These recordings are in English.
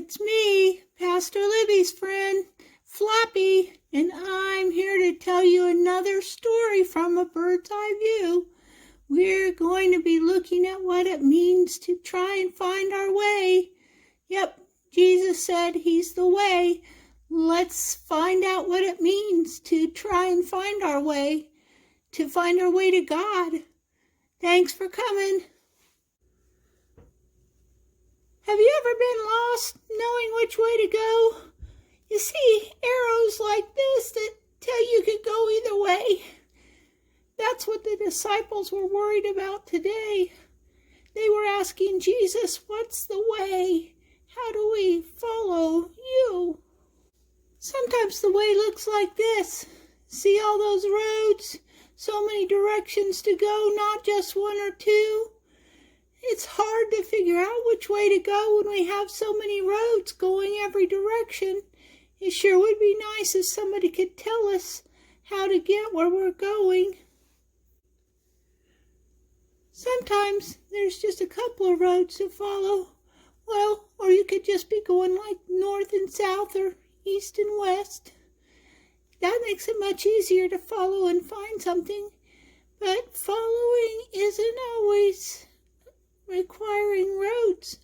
It's me, Pastor Libby's friend, Flappy, and I'm here to tell you another story from a bird's eye view. We're going to be looking at what it means to try and find our way. Yep, Jesus said he's the way. Let's find out what it means to try and find our way, to find our way to God. Thanks for coming. Have you ever been lost, knowing which way to go? You see arrows like this that tell you could go either way. That's what the disciples were worried about today. They were asking Jesus, what's the way? How do we follow you? Sometimes the way looks like this. See all those roads? So many directions to go, not just one or two. It's hard to figure out which way to go when we have so many roads going every direction. It sure would be nice if somebody could tell us how to get where we're going. Sometimes there's just a couple of roads to follow. Well, or you could just be going like north and south or east and west. That makes it much easier to follow and find something. But following isn't always requiring roads.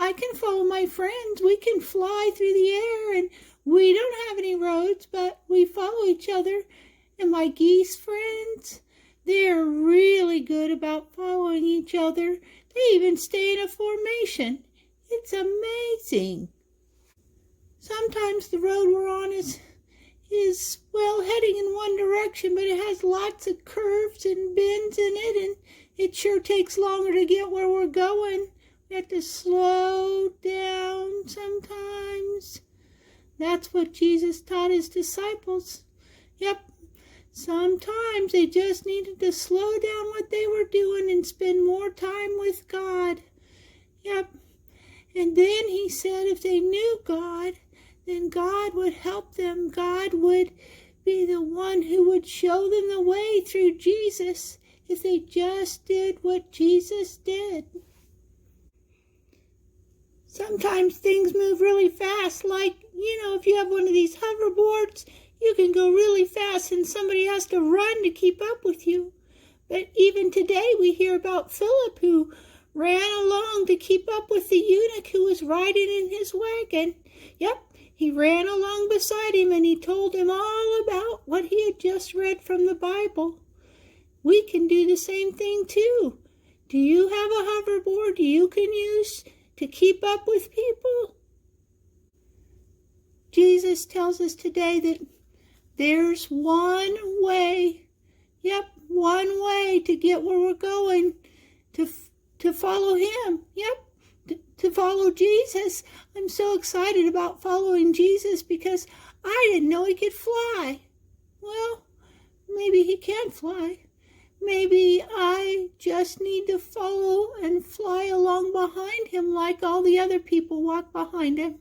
I can follow my friends. We can fly through the air, and we don't have any roads, but we follow each other. And my geese friends, they're really good about following each other. They even stay in a formation. It's amazing. Sometimes the road we're on is heading in one direction, but it has lots of curves and bends in it, and it sure takes longer to get where we're going. We have to slow down sometimes. That's what Jesus taught his disciples. Yep, sometimes they just needed to slow down what they were doing and spend more time with God. Yep, and then he said if they knew God, then God would help them. God would be the one who would show them the way through Jesus if they just did what Jesus did. Sometimes things move really fast, like, if you have one of these hoverboards, you can go really fast and somebody has to run to keep up with you. But even today we hear about Philip who ran along to keep up with the eunuch who was riding in his wagon. Yep, he ran along beside him and he told him all about what he had just read from the Bible. We can do the same thing too. Do you have a hoverboard you can use to keep up with people? Jesus tells us today that there's one way. Yep, one way to get where we're going, to follow him. Yep, to follow Jesus. I'm so excited about following Jesus because I didn't know he could fly. Well, maybe he can fly. Maybe I just need to follow and fly along behind him like all the other people walk behind him.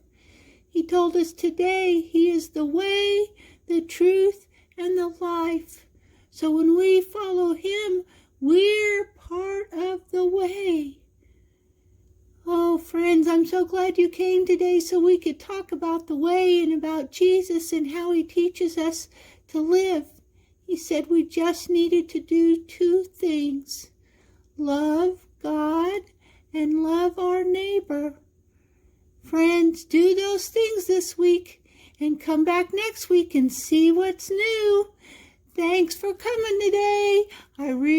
He told us today he is the way, the truth, and the life. So when we follow him, we're part of the way. Oh, friends, I'm so glad you came today so we could talk about the way and about Jesus and how he teaches us to live. He said we just needed to do two things: love God and love our neighbor. Friends, do those things this week and come back next week and see what's new. Thanks for coming today. I really